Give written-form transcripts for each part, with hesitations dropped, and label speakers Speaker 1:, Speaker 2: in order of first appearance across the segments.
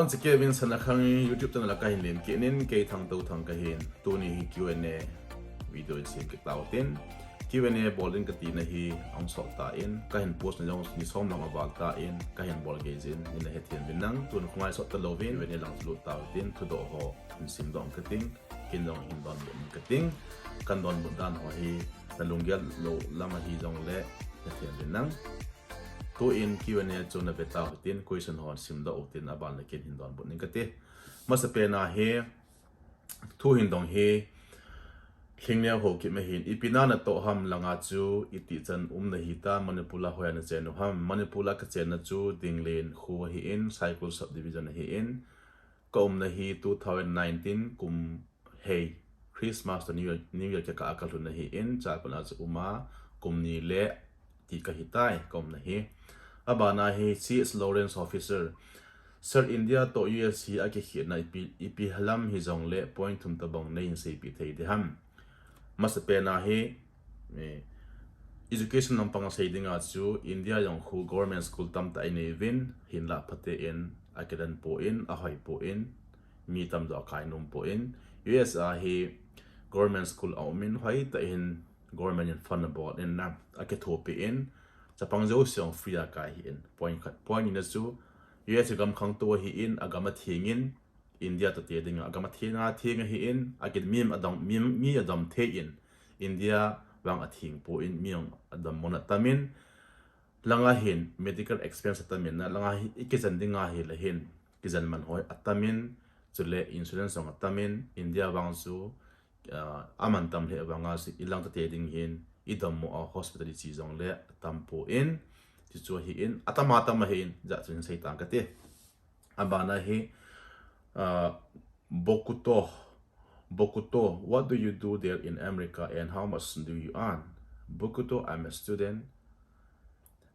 Speaker 1: once again Sanakhang YouTube channel la kahin len kenin ke thang to thang kahin tu ni Q&A video in sim ke tautin Q&A bolin ka ti na hi ang so ta in kahin post na jong ni som lang awal ta in kahin bol gazin in na hetien binang tu na kungai so ta lovin when lang lu tautin Thudoh ho in sim dong kating kin dong in don kating kan don bundan ho hi talungyal lo lama hi jong le hetien binang to in Q&A chona beta tin question hon simda otin aban lekin hindon bunin kate masapena he thu hindong he thingnya ho ki me hin ipina na to ham langa chu iti chan na hi ta manipula hoya na chenu ham manipula ka chena chu dinglen khu hi in cycle subdivision hi in na hi 2019 kum hey Christmas to New Year ka akal na hi in cha pana chu kum ni le ti ka hitai na hi abana hi CS Lawrence officer Sir India to US hi ake khit na ipi halam hi jong le point thum ta bang nei se pi thei de ham masapena hi education nam pang sei dinga chu India yong khu government school tam ta nei vin hin la phate in akadan po in a hoi po in mi tam do kai num po in US a hi government school aumin hoi ta in government in fund board in na ake thopi in Japang jo siang free kai hi in point in chu US gam khang to hi in agama thingin India to te ding agama thinga hi in akid mim adam the in India wang athing po in miang adam monatamin langa hin medical expense atamin na langa hi ikizan dinga hi la hin kizan man hoi atamin chule insurance ong atamin India wang chu aman tam le wanga si ilang to te ding hin idam mo hospital chi jong le tampo in ti chu hi in atama hi in ja chun sei tang ka te abana hi Bokuto, what do you do there in America and how much do you earn? Bokuto, I'm a student.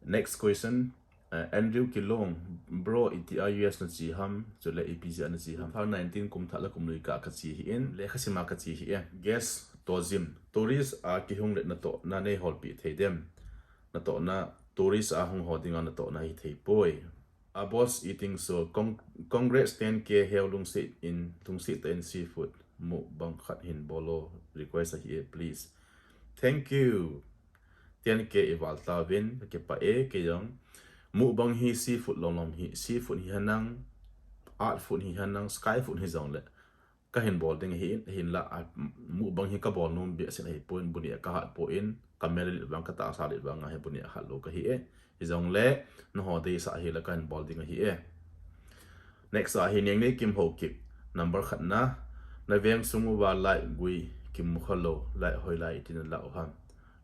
Speaker 1: Next question, Andrew Kilong, bro, iti US na chiham, chule APC na chiham. 2019 kum thala kum lui ka chihi in, le khasima ka chihi in. Guess tozim. Tourist a kihung le na to na ne holpi thei dem. Na to na tourist a hung hodinga na to na hi thei poi. A boss eating so congrats 10k hell lung sit and seafood mu bang khat hin bolo request here please thank you 10k eval ta win ke pa ke yong mu bang hi seafood lom hi seafood hi hanang art food hi hanang sky food hi zong le ka hin bol ding hin la mu bang hi ka bol num bi sen hi point buni ka hat po in kamera bang ka ta sa le bang ha buni ha lo ka hi izong le no ho de sa hi la kan bol ding hi next a hi ning ni kim ho kip number khat na veng sungu wa lai gui kim mu khalo lai hoi lai tin la ham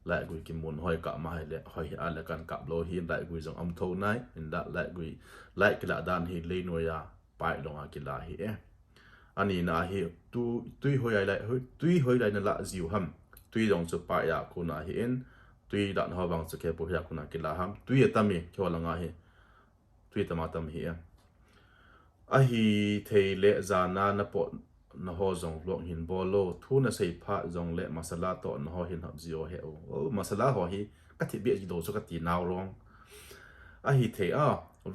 Speaker 1: lai gui kim mun hoi ka ma le hoi a la kan kap lo hi lai gui jong am tho nai in da lai gui lai kila dan hi le no ya pai longa kila hi ani na hi tui hoi lai na la ziu ham tui dong chu pa ya ku na hi in tui dan ho bang chu ke po ya kuna kila ham tui etami kyo langa hi tui tamatam hi a hi thei le zana na po na ho zong lok hin bolo thu na sei pha zong le masala to na ho hin hab zio he o masala ho hi ka thi be ji do so ka ti naw rong a hi thei a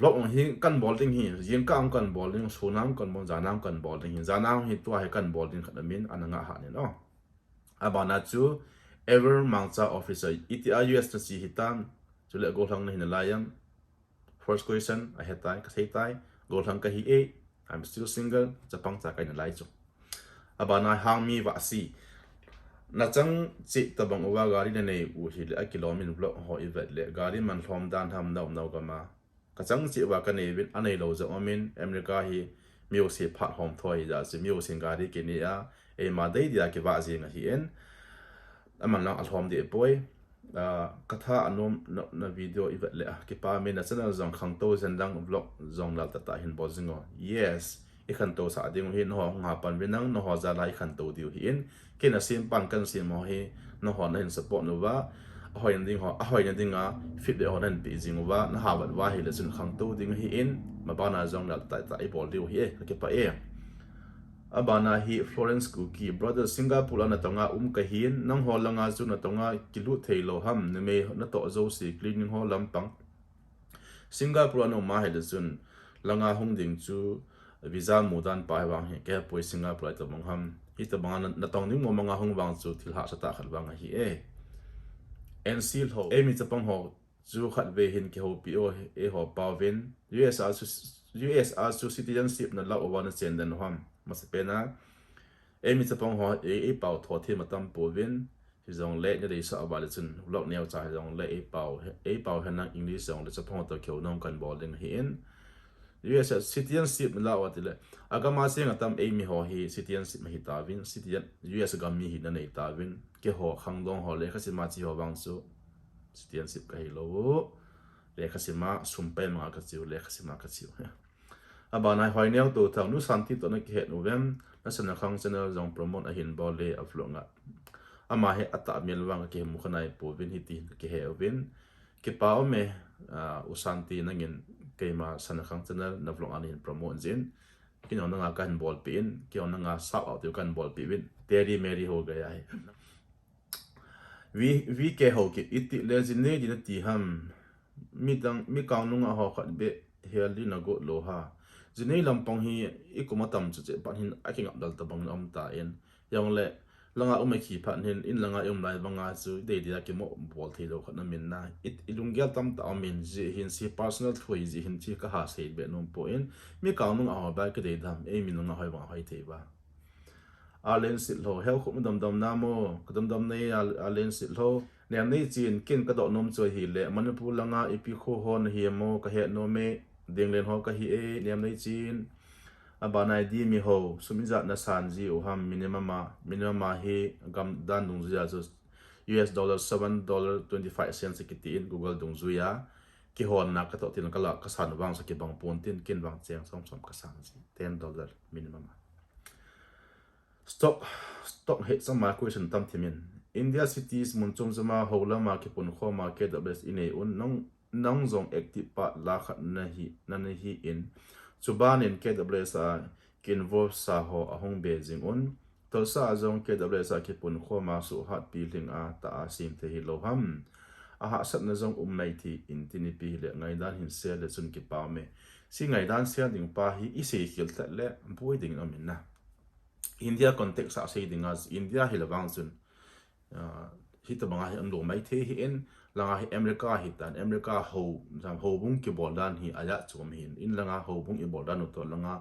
Speaker 1: lok hi kan bol ding hi yin ka kan bol ding sunam kan bon zanam kan bol ding hin zanam hi to he kan bol ding khadamin ananga ha ne no abana chu ever mangcha officer ETIUS na si hitam chule go thang na hin layang first question I had tai ka sei tai go thang ka hi I'm still single japang cha kai na lai chu abana hang mi wa si na chang chi tabang uwa gari na nei u hi le kilomin block ho ivet le gari man hlom dan ham nau ka ma ka chang chi wa ka nei bit anei lo za omin America hi miu se phat hom thoi ja si miu sing gari ke ni a e ma dei dia ke wa zi nga hi en aman lang alhom de boy katha anom na video ivet le ke pa me na channel zong khang to zendang vlog zong la ta hin bo zingo yes I khan to sa ding hin ho nga pan binang no ho za lai khan to diu hin ke na sim pan kan sim ho hi no ho na hin support no wa hoi ding ho hoi ding a fit de ho nan pi jing wa na ha wat wa hi le chun khang to ding hi in ma ba na zong la ta ta I bol diu hi ke pa abana hi Florence Cookie brother Singapore na tonga ka hin nang ho langa chu na tonga kilu theilo ham ne me na to zo si cleaning ho lampang Singapore no ma he de chun langa hung ding chu visa mudan pa wang he ke poi singa plai to mong ham hi to bang na tong ning mo manga hung wang chu thil ha sata khat wang hi NC ho mi chapang ho chu khat ve hin ke ho pi o e ho pa ven US su citizenship na la owan chen den ham mas pe na mi chapang ho e pau tho the matam po ven hi zong le ne de sa ba le chun lok neo cha zong le e pau han na English zong le chapang to kheu nom kan bol ding hi in US citizenship la wa tile agama se ngatam mi ho hi citizenship hi ta vin citizen US gam mi hi na nei ta vin ke ho khang dong ho le khasima chi ho wang su citizenship ka hi lo le khasima sumpe ma ka chiu le khasima ka chiu aba nai hoi neu to thang nu santi to na ki het novem na Sanakhang channel jong promote a hin bol le aflonga ama he ata mil wang ke mu khanai po vin hi ti ke he vin ke pao me usanti nangin keima Sanakhang channel na vlog anin promote zin kino na nga kan bol pin kino na nga sa out kan bol pi win teri meri ho gaya hai vi ke ho ke iti le zin ne din ti ham mi kaung nu nga ho khat be heli na go lo ha zinei lampong hi ikuma tam chu che pan hin aking dal ta bang om ta en yong le langa khi phan hin in langa lai banga chu de dia ke mo bol thei lo khat na min na ilungyal tam ta min ji hin si personal thui ji hin chi ka ha sei be nom po in mi kaung nu a ba ke de dam e min nga hoi wa hoi thei ba alen sit lo hel khum dam na mo kadam dam nei alen sit lo nem nei chin kin ka do nom choi hi le manipur langa ipi kho hon hi mo ka he no me ding len ho ka hi e nem nei chin abanai di mi ho sumiza na san ji o ham minimum hi gam dan dung zia so US dollar $7.25 ki tin Google dung zuya ki hon na ka to tin ka la ka san wang sa ki bang pon tin kin wang cheng som ka san ji $10 minimum stop hit some my question tam thimin India cities munchum zama holama ki pun kho market the best in a un nong zong active pa la khat na hi in chubanin KWS kin vo sa ho ahong beijing un to sa zong KWS ki pun kho ma su hat pi ling a ta sim te hi lo ham a ha sat na zong nei thi in tini pi le ngai dan hin se le chun ki pa me si ngai dan se ding pa hi i se khil ta le boi ding amin na India context a sei ding as India hi lawang chun hi ta banga hi an lo mai the hi in langa hi America hi tan America ho bung ki bol dan hi aya chum hin in langa ho bung i bol dan to langa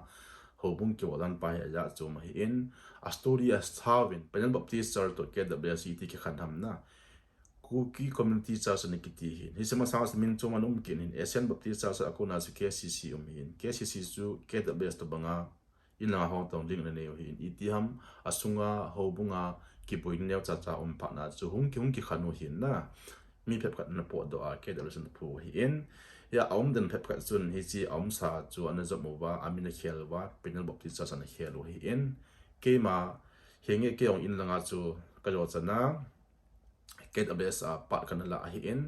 Speaker 1: ho bung ki bol dan pa aya chum hi in Asturias Thavin Penal Baptist Church to KWC ti ki khan ham na Kuki community church ni kiti hin hi sema sa min chuma num kin in Asian Baptist Church akuna su KCC hin KCC su KWS to banga in langa ho tong ding na ne hin iti ham asunga ho bunga ki poin neo cha pa na chu hung ki khanu hin na mi phep khat na po do a ke da sun phu hi in ya om den phep khat chun hi chi om sa chu an zo mo wa amina khel wa penal bok ti cha san khel hi in ke ma henge ke ong in langa chu ka lo chana ke da bes a pa kan la hi in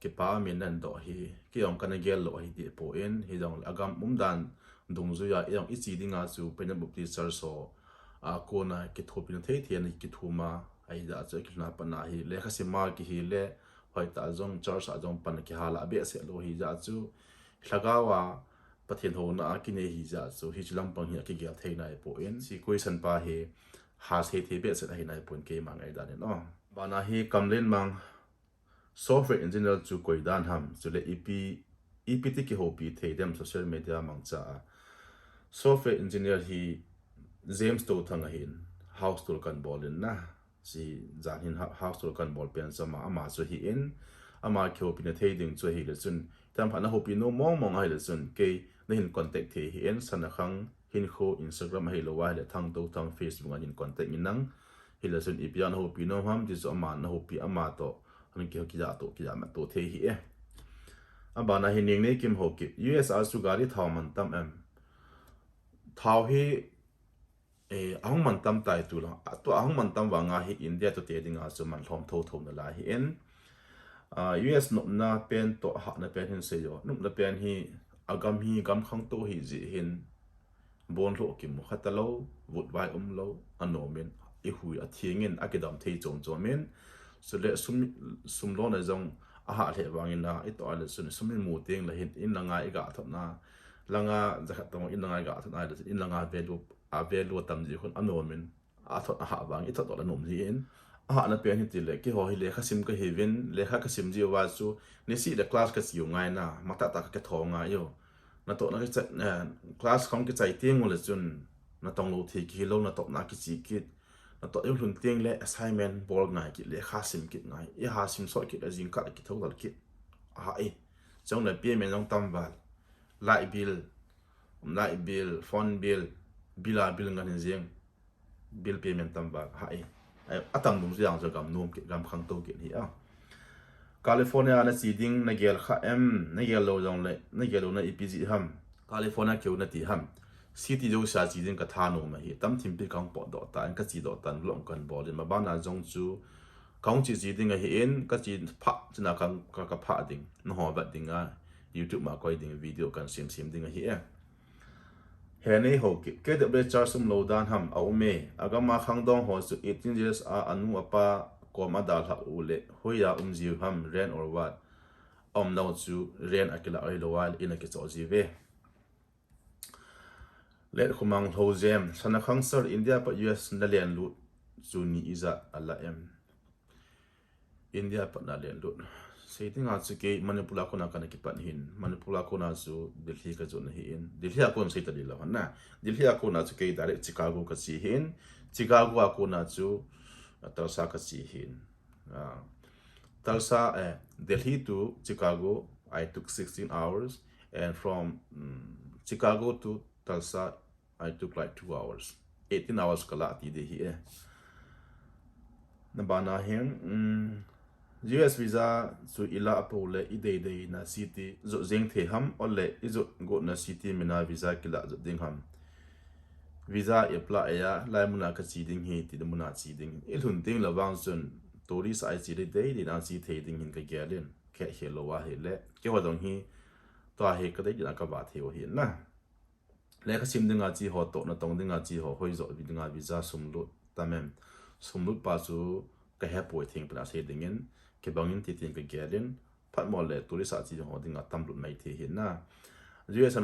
Speaker 1: ke pa min nan do hi ke ong kan gel lo hi ti po in hi dong agam dan dung zu ya ong i chi dinga chu penal bok ti char so a kona ki thopin thei thian ki thuma ai da chu ki na pa na hi le khasima ki hi le hoi ta zong church a zong pan ki hala be se lo hi ja chu thlagawa pathian ho na ki ne hi ja chu hi chilam pang hi ki gel thei nai po in si question pa hi ha se the be se hi nai pon ke ma ngai da ne no ba na hi kamlen mang software engineer chu koi dan ham chu le ep ti ki ho pi thei dem social media mang cha software engineer hi James to thanga hin house to kan bolin na si zanin house to kan bol pen sama ama so hi in ama kho pin thei ding chu hi le chun tam phana ho pi no mong ai le chun ke na hin contact the hi en Sanakhang Hinkho Instagram hi lo wa le thang to thang Facebook an in contact min nang hi le chun ipian ho pi no ham ji zo ama na ho pi ama to an ki ho ki ja ma to the hi e aba na hi ning ne kim ho ki USR su gari thaw man tam thaw hi ahong man tam tai tu la to ahong man tam wanga hi India to te dinga chu man hlom tho na la hi en US no na pen to ha na pen hin se yo num na pen hi agam hi gam khang to hi ji hin bon lo ki mu khatalo vut vai lo anomen i hui a thiengin akidam thei chom men so le sum lo na jong a ha le wangin na i to ale sun sumin mu teng la hin in na ngai ga thop na langa zakhatong in langa ga thon ai in langa value tam ji khon anon min a thot a ha wang I thot la nom ji in a na pe ni ti le ki ho hi le khasim ka hevin le kha kasim ji wa chu ni si le class ka siu ngai na mata ta ka thonga yo na to na ka class khong ki chai tiang le chun na tong lo thi ki lo na to na ki chi ki na to yung hun tiang le assignment bol ngai ki le khasim ki ngai I ha sim so ki azin ka ki thol dal ki a ai chong le pe men long tam wal light bill phone bill bill ngan jeng bill payment tam wal ha ai atam dum jiang zo gam nom ki gam khang to ki hi a California na siding na gel kha na gel lo jong le na gel lo na ipg ham California keu na ti ham city jo sa siding ka tha no ma hi tam thim pi kang po do ta ka chi do tan long kan bo le ma ba na jong chu kang chi siding a hi in ka chi pha china kang ka pha ding no ho ba ding a YouTube ma koi ding video kan sim ding a hi a he nei ho ki ke de char sum lo dan ham au me agama khang dong ho su 18 years a anu apa koma dal ha ule hoya jiu ham ren or what no chu ren akila ai lo wal in a ki cho ji ve let khumang ho jem Sanakhang sir India pa US na len lu chu ni iza ala India pa na len lu sei tinga chu ke manipula ko na kana ki pan hin manipula ko na chu Delhi ka zon hi in Delhi ko sei ta dilo na Delhi ko na chu ke direct Chicago ka chi hin Chicago ko na chu Tulsa ka chi hin Tulsa Delhi to Chicago I took 16 hours and from Chicago to Tulsa I took like 2 hours 18 hours kala ti de hi na bana hen US visa su ila apole ide na city zo zeng the ham ole izo go na city mina visa kila zo ding ham visa apply ya lai muna ka chi ding hi ti muna chi ding ilhun ding lawang sun tourist ai chi de na chi the ding hin ka gyalin ke helo wa hele ke wa dong hi to he ka de na ka ba theo hi na le ka sim dinga chi ho to na tong dinga chi ho hoi zo dinga visa sumlu tamem sumlu pa chu ka he poi thing pra se dingin ke bangin ti tin ka gyalin phat mo le tourist a chi ho dinga tamlut mai the hi na US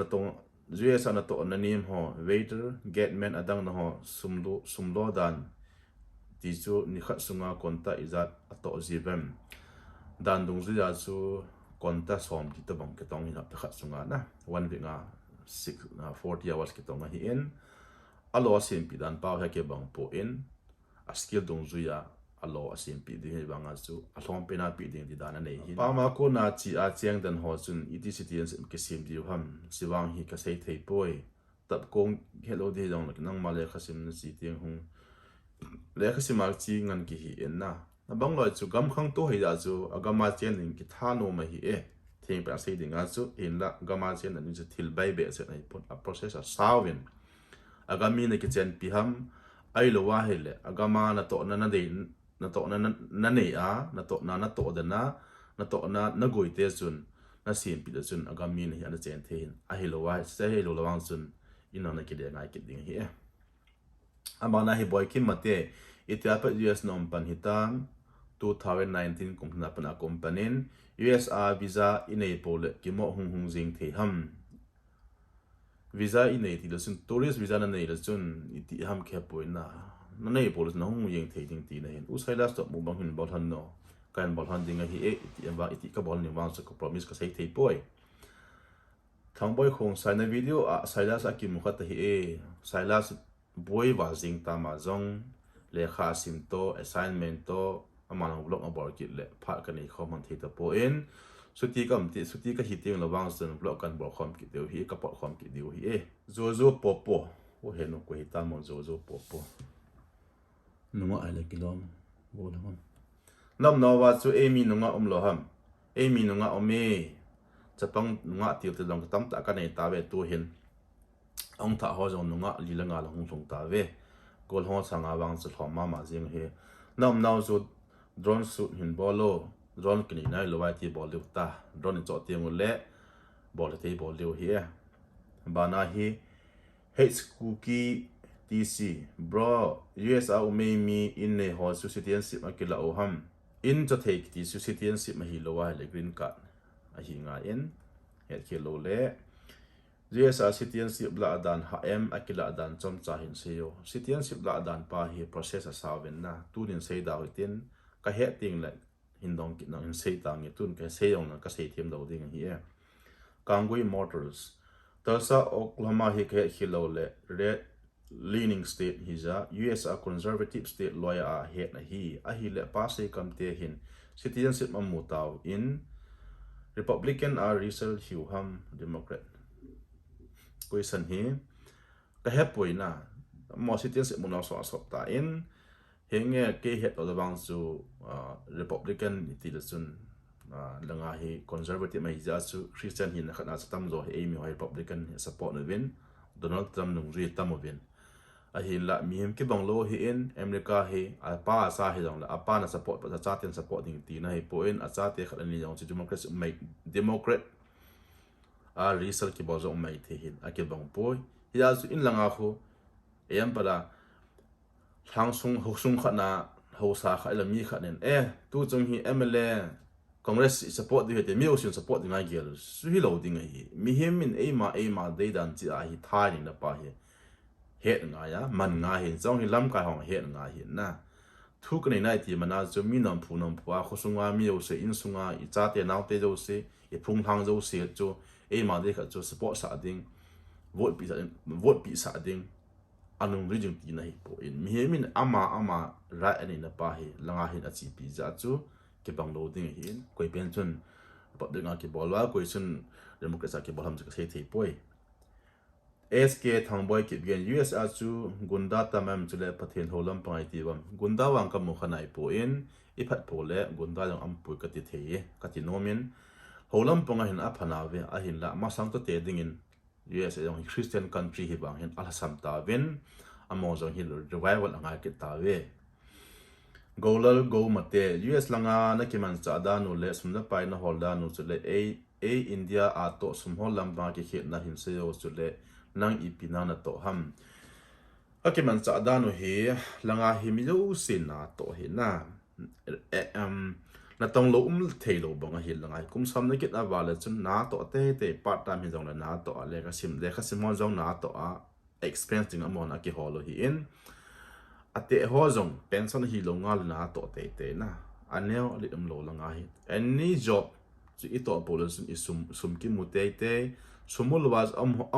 Speaker 1: na to na nim ho waiter gateman adang na ho sumlo dan ti chu ni khat sunga konta izat ato jibem dan dung zu ya chu konta som ti to bang ke tong ina khat sunga na one week nga 40 hours ke tong hi in alo sim pi dan pa ha ke bang po in a skill dung zu ya alo asim pi di bang a chu a hlom pe na pi ding di dan nei hi pa ma ko na chi a cheng dan ho chun iti citizens ke sim di ham siwang hi ka sei thei poi tab kong hello di dong nang ma le khasim na chi tiang hung le khasim a chi ngan ki hi en na bang lo chu gam khang to hi da chu agama chen ning ki tha no ma hi thing pa sei ding a chu in la gama chen an chu thil bai be se nei put a process a sawin agami ne ki chen pi ham ai lo wa hele agama na to na de na to na nei a na to na to da na to na goi te chun na sim pi da chun agami ne ana chen thein a helo wa se helo lawang chun ina na ki de ngai ki ding hi amana hi boy kim mate itiapa US nom pan hitam 2019 kumna pana kompanin USA visa inei pole kimo hung jing the ham visa inei ti sun tourist visa na nei la chun iti ham khe poina na nei pole na hung jing the ding ti na hin usaila stop mu bang hin bol han no kan bol han ding hi iti amba iti ka bol ni wang so ko promise ka sei thei poi thang boy khong sai na video a saila sa ki mu khat hi saila boy wa jing ta ma zong le kha sim to assignment to amana blog abor ki le pha ka nei khom han thei ta po in suti ka hiting lawang sun blog kan bor khom ki deu hi ka pot khom ki deu hi zo popo o he no ko hi ta mo zo popo nunga ai le kilom bo la hon nam no wa chu emi nunga lo ham emi nunga ome chapang nunga ti te long tam ta ka nei ta ve tu hin ong tha ho jong nunga li la nga la hung thong ta ve kol ho sanga wang chu thom ma jing he nam naw chu drone shoot hin bolo drone kini nai lo wa ti bol ta drone cho ti ngul le bol te bol liu hi bana hi h cookie tc bro us au me mi in ne ho su citizenship akila o ham in cho take ti su citizenship ma hi lo wa le green card a hi nga in het ke lo le US citizenship la adan ha em akila adan chom cha hin seyo citizenship la adan pa hi process a sawen na tunin sei da hitin ka he ting la hindong ki na hin sei ta ngi tun ka seyong na ka sei thiam do ding hi e Kangui Motors Tulsa Oklahoma hi ka hilo le red leaning state hiza US a conservative state lawyer a het na hi le pa sei kam te hin citizenship mamutaw in Republican a Russell Huham Democrat question hi ka he poina mo citizenship mun so asop ta in henge ke het o bang chu Republican ti le chun langa hi conservative mai ja chu Christian hin khana tam zo he mi Republican support no win Donald Trump nung ri tam win a hi la mi hem ke banglo hi in America hi a pa sa hi dong la a pa na support pa cha ten support ding ti na hi point a cha te khat ani jong chu Democrat mai Democrat a Russell ki bo zo mai the hin a ke bang poi ya chu in langa kho em para thang sung ho sung khana ho sa kha la mi khanen tu chung hi MLA Congress support the mi ocean support the nigel su hi lo ding hi mi hem min ma de dan chi a hi thai ni na pa hi het nga ya man nga hi zong hi lam ka hong het nga hi na thu ka nei nai ti mana zo mi nam phu a kho sunga mi o se in sunga I cha te naw te zo se I phung thang zo se cho ma de kha cho support sa ding vote pi sa ding anung ri jing ti na hi po in mi hem min ama ra ani na pa hi langa hin a chi pi za chu ke bang lo ding hin koi pen chun pop de nga ke bolwa koi chun democrat ke bolam ka sei thei poi SK thangboy ki gen US a chu gunda tamam chule pathen holam pai ti bam gunda wang ka mo khanai po in iphat po le gunda jang am pu ka ti thei ka ti nomin holam ponga hin a phana ve a hin la ma sang to te ding in US jang Christian country hi bang hin al sam ta ven amo jang hin revival anga ke ta ve golal go mate US langa na ki man cha da nu le sumna pai na holda nu chule a India a to sum holam ba ki khet na hin se yo chule nang ipina na to ham okay man cha da nu he langa hi mi lo sin na to he na na tong lo thei lo bang hi langa kum sam na kit na wala chun na to te part time hi jong la na to le ka sim mo jong na to a experience ding amon a ki holo hi in ate ho jong pension hi lo ngal na to te na aneo li lo langa hi any job chi I to policy is sum ki mu te sumul was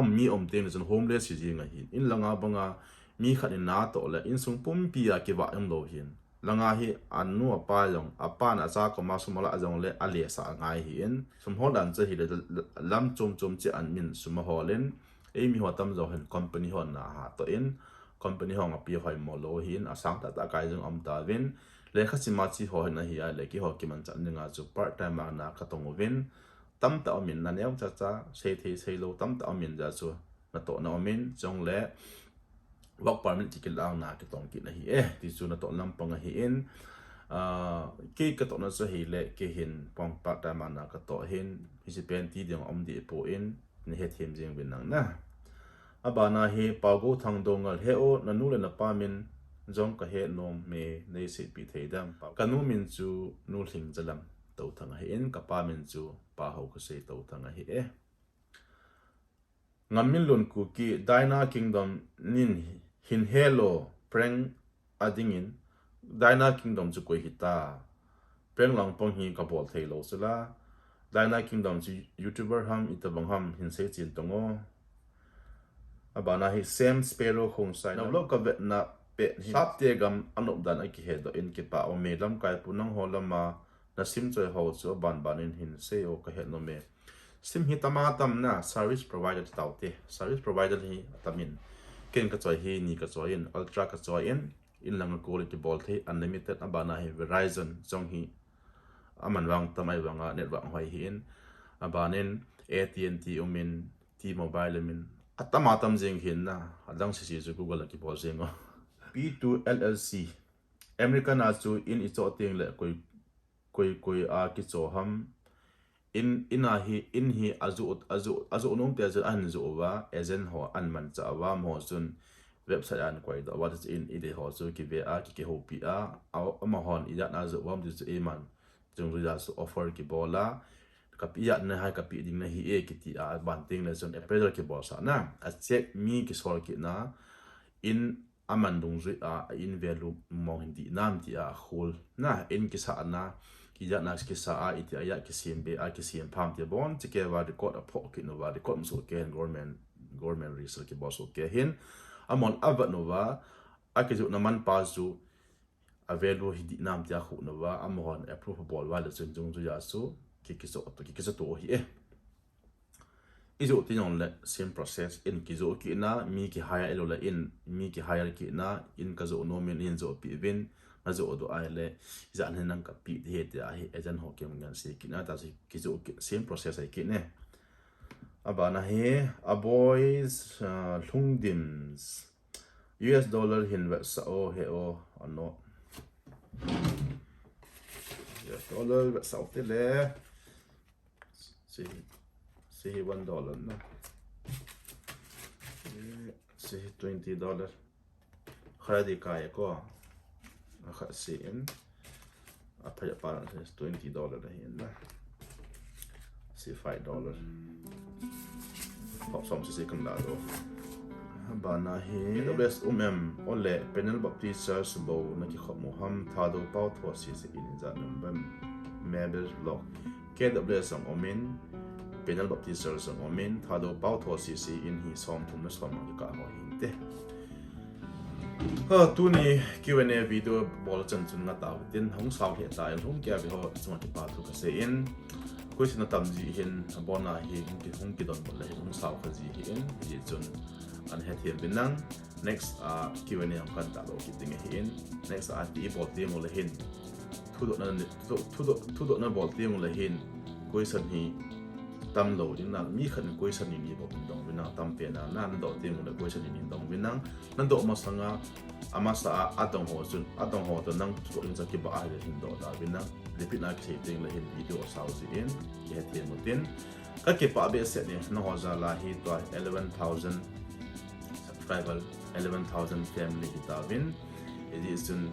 Speaker 1: mi ten is homeless hi jinga hi in langa banga mi khat na to le in sung pum pi a ki wa lo hin langa hi anu apa jong apa na cha ko ma sumala jong le ale sa ngai hi in sum ho dan che hi le lam chom che an min sum holen mi ho tam zo hen company hon na ha to in company hong api hoi mo lo hin asang ta kai jong am ta win le kha sima chi ho na hi a le ki ho ki man chan nga chu part time ma na ka tong win tam ta min na neu cha sei the sei lo tam ta min ja chu na to na min chong le work permit ti ki lang na ki tong ki na hi ti chu na to lam pang hi in ki ka to na so hi le ki hin pong part time ma na ka to hin hi si pen ti ding om di po in ni he them jing win nang na abana hi pago thang dongal he o nanu le na pa min jong ka he nom me nei se pi thei dam pa kanu min chu nu hling jalam to thang hi in ka pa min chu pa ho ka se to thang hi ngamin lon ku ki Dina Kingdom nin hin hello preng adingin Dina Kingdom chu koi hita preng lang pong hi ka bol thei lo sala Dina Kingdom chu YouTuber ham itabang ham hin se chin tongo abana hi Sam Sparrow khong sai na lo ka vet na pe sap te gam anop dan aki he do in ki pa o me lam kai punang holama na sim choi ho chu ban in hin se o ka he no me sim hi tama tam na service provider taute service provider hi tamin ken ka choi hi ni ka choi in ultra ka choi in lang quality bol the unlimited abana hi Verizon chong hi aman wang tamai wanga network hoi hi in abanin AT&T umin T-Mobile min atama tam jing hin na adang si ju Google ki bol jing P2 LLC American a chu in icho ting le koi a ki cho ham in hi azu nom te azu an zu wa agent ho an man cha wa mo chun website an koi do what is in ide ho chu ki ve a ki ho pi a ma hon ida na zu wam ju e man chung ru ja su offer ki bola kapia na hai kapi ding na hi e kiti a banting le zon appraisal ki bol sa na a check mi ki sol ki na in amandung zui a in value mo hindi nam ti a hol na in ki sa na ki ya na ki sa a iti aya ki cmb a ki cm pam ti bon ti ke wa record a pho ki no wa record so ke government research ki bol so ke hin amon abat no wa a ki zu na man pa zu a value hindi nam ti a khu no wa amon approve bol wa le zon jung zu ya so kiso to hi e izo tinong le same process in kizo ki na mi ki hire elo le in mi ki hire ki na in kazo nomin in zo pi vin na zo do ai le zan nang ka pi he te a hi ejan ho kem ngan se ki na ta si kizo ki same process ai ki ne aba na he a boys lungdims US dollar hin wa sa o he o ano US dollar wa sa te le see $1 na see $20 khara di kaya ko akha sin apa ya parang $20 na hin na see $5 pop som si second lado bana hi the best ole panel baptista subo na ki khomo ham Thudoh pau tho si in za number mabel block KWS ang omin panel baptista ang omin Thudoh pau tho si in hi som thum na som ka ho hinte tu ni Q&A video bol chan chun nga taw tin hong saw he ta hong kya bi ho chuma ki pa thu ka se in question na tam ji hin bona hi hong ki don bol le hong saw ka ji hin ji chun an het hier binang next Q&A ang kan ta do ki ting hin next ti bol ti mo le hin Thudoh na bol ti mo le hin question hi tam lo ding na mi khan question ni bo dong binang tam pe na nan do ti mo le question ni dong binang nan do ma sanga ama sa atong ho chun atong ho to nang chu in ki ba ai hin do da binang repeat na ki ting le hin video saw si in ki het hier mo tin ka ki pa be set ni no ho za la hi to 11,000 subscriber 11,000 family kitawin it is soon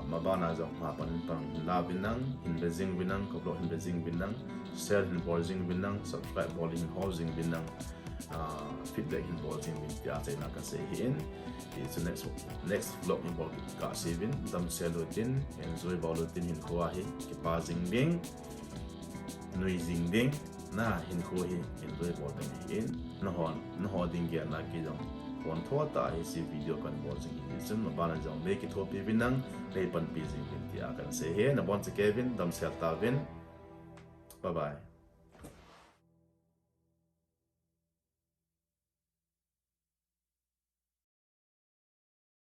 Speaker 1: mabana jong ma pan pang la binang investing binang ko investing binang share in housing binang subscribe bowling housing binang feedback in housing bin ya sai na ka say in it's the next vlog in bol ka sevin dam selotin enjoy bolotin in ko hi ki pa jing ding nui jing ding na hin ko hi enjoy bolotin in no ho ding ya na ki jong one thought I see video kan watching in na bana jong make it hope binang lay pan pizing bin ti akan say here na bonse Kevin dam sel tavin bye bye.